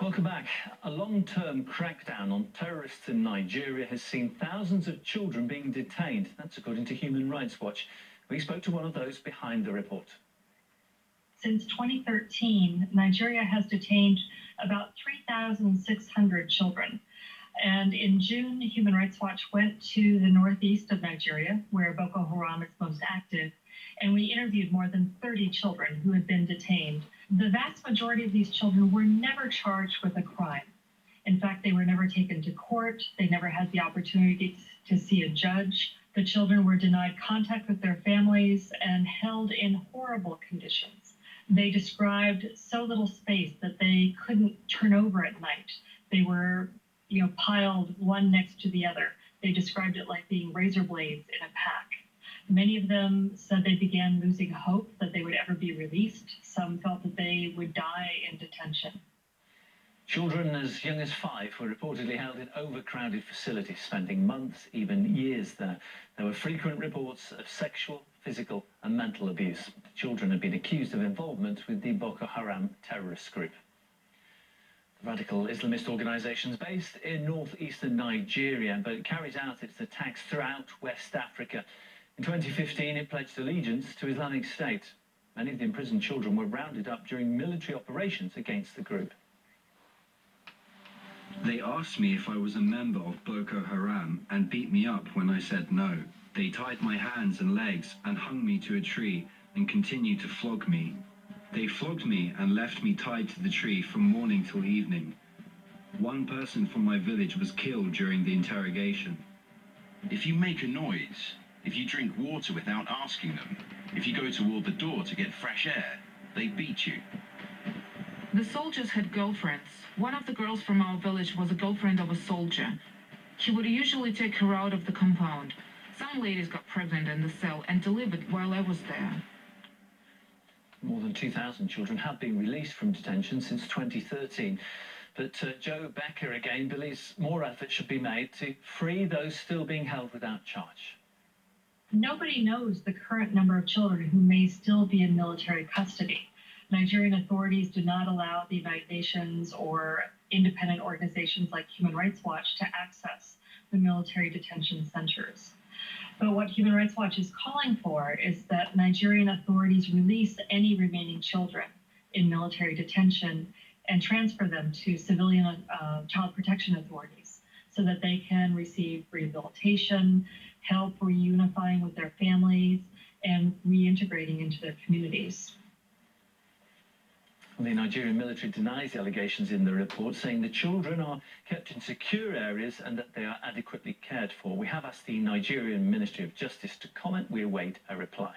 Welcome back. A long-term crackdown on terrorists in Nigeria has seen thousands of children being detained. That's according to Human Rights Watch. We spoke to one of those behind the report. Since 2013, Nigeria has detained about 3,600 children. And in June, Human Rights Watch went to the northeast of Nigeria, where Boko Haram is most active, and we interviewed more than 30 children who had been detained. The vast majority of these children were never charged with a crime. In fact, they were never taken to court. They never had the opportunity to see a judge. The children were denied contact with their families and held in horrible conditions. They described so little space that they couldn't turn over at night. They were, piled one next to the other. They described it like being razor blades in a pack. Many of them said they began losing hope that they would ever be released. Some felt that they would die in detention. Children as young as 5 were reportedly held in overcrowded facilities, spending months, even years there. There were frequent reports of sexual, physical and mental abuse. Children had been accused of involvement with the Boko Haram terrorist group. The radical Islamist organisation is based in northeastern Nigeria, but it carries out its attacks throughout West Africa. In 2015, it pledged allegiance to Islamic State. Many of the imprisoned children were rounded up during military operations against the group. They asked me if I was a member of Boko Haram and beat me up when I said no. They tied my hands and legs and hung me to a tree and continued to flog me. They flogged me and left me tied to the tree from morning till evening. One person from my village was killed during the interrogation. If you make a noise, if you drink water without asking them, if you go toward the door to get fresh air, they beat you. The soldiers had girlfriends. One of the girls from our village was a girlfriend of a soldier. He would usually take her out of the compound. Some ladies got pregnant in the cell and delivered while I was there. More than 2,000 children have been released from detention since 2013. But Joe Becker again believes more effort should be made to free those still being held without charge. Nobody knows the current number of children who may still be in military custody. Nigerian authorities do not allow the United Nations or independent organizations like Human Rights Watch to access the military detention centers. But what Human Rights Watch is calling for is that Nigerian authorities release any remaining children in military detention and transfer them to civilian child protection authorities so that they can receive rehabilitation, help reunifying with their families, and reintegrating into their communities. The Nigerian military denies the allegations in the report, saying the children are kept in secure areas and that they are adequately cared for. We have asked the Nigerian Ministry of Justice to comment. We await a reply.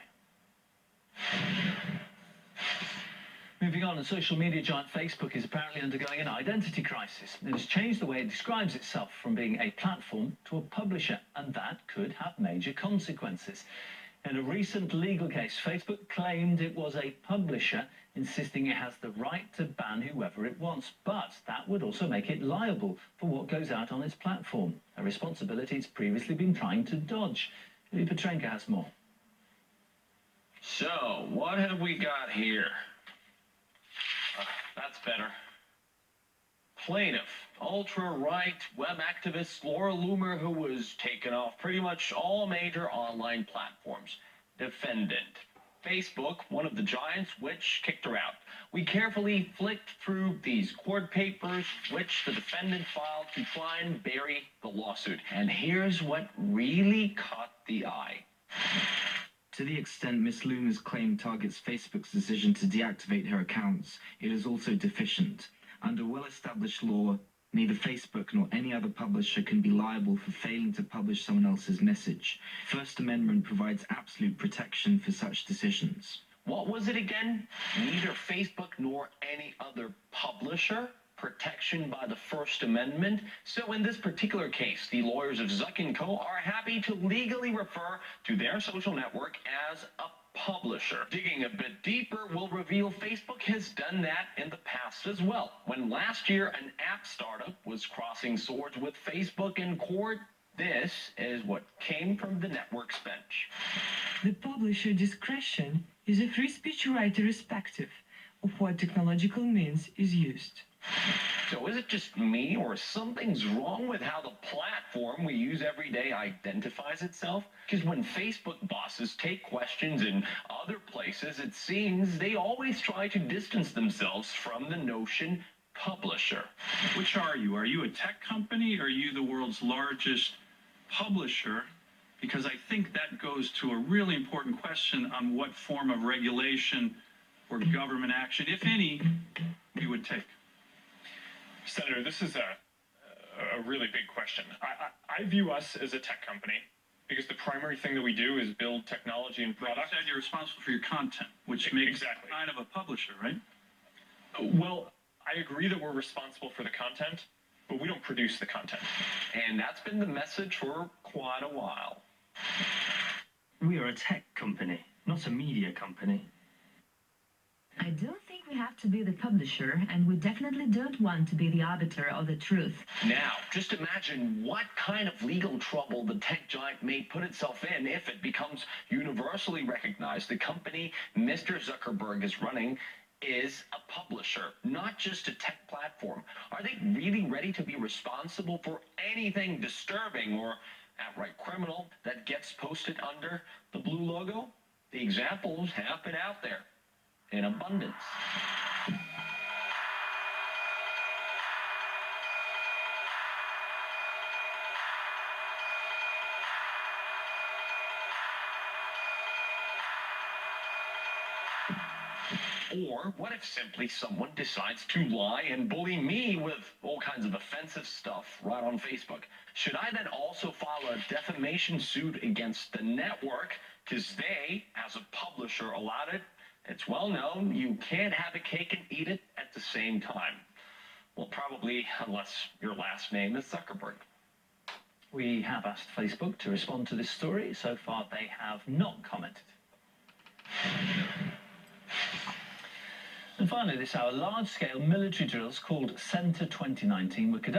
Moving on, social media giant Facebook is apparently undergoing an identity crisis. It has changed the way it describes itself from being a platform to a publisher, and that could have major consequences. In a recent legal case, Facebook claimed it was a publisher, insisting it has the right to ban whoever it wants, but that would also make it liable for what goes out on its platform, a responsibility it's previously been trying to dodge. Lee Petrenka has more. So, what have we got here? That's better. Plaintiff, ultra-right web activist Laura Loomer, who was taken off pretty much all major online platforms. Defendant, Facebook, one of the giants which kicked her out. We carefully flicked through these court papers which the defendant filed to try and bury the lawsuit. And here's what really caught the eye. To the extent Ms. Loomer's claim targets Facebook's decision to deactivate her accounts, it is also deficient. Under well-established law, neither Facebook nor any other publisher can be liable for failing to publish someone else's message. First Amendment provides absolute protection for such decisions. What was it again? Neither Facebook nor any other publisher? Protection by the First Amendment. So in this particular case, the lawyers of Zuck & Co. are happy to legally refer to their social network as a publisher. Digging a bit deeper will reveal Facebook has done that in the past as well. When last year an app startup was crossing swords with Facebook in court, this is what came from the network's bench. The publisher discretion is a free speech right irrespective of what technological means is used. So is it just me, or something's wrong with how the platform we use every day identifies itself? Because when Facebook bosses take questions in other places, it seems they always try to distance themselves from the notion publisher. Which are you? Are you a tech company, or are you the world's largest publisher? Because I think that goes to a really important question on what form of regulation or government action, if any, we would take. Senator, this is a really big question. I view us as a tech company because the primary thing that we do is build technology and But you products. said you're responsible for your content, which makes Exactly. kind of a publisher, right? Well, I agree that we're responsible for the content, but we don't produce the content. And that's been the message for quite a while. We are a tech company, not a media company. I don't think we have to be the publisher, and we definitely don't want to be the arbiter of the truth. Now, just imagine what kind of legal trouble the tech giant may put itself in if it becomes universally recognized the company Mr. Zuckerberg is running is a publisher, not just a tech platform. Are they really ready to be responsible for anything disturbing or outright criminal that gets posted under the blue logo? The examples have been out there in abundance. Or what if simply someone decides to lie and bully me with all kinds of offensive stuff right on Facebook? Should I then also file a defamation suit against the network because they, as a publisher, allowed it? It's well known you can't have a cake and eat it at the same time. Well, probably unless your last name is Zuckerberg. We have asked Facebook to respond to this story. So far, they have not commented. And finally, this hour, large-scale military drills called Center 2019 were conducted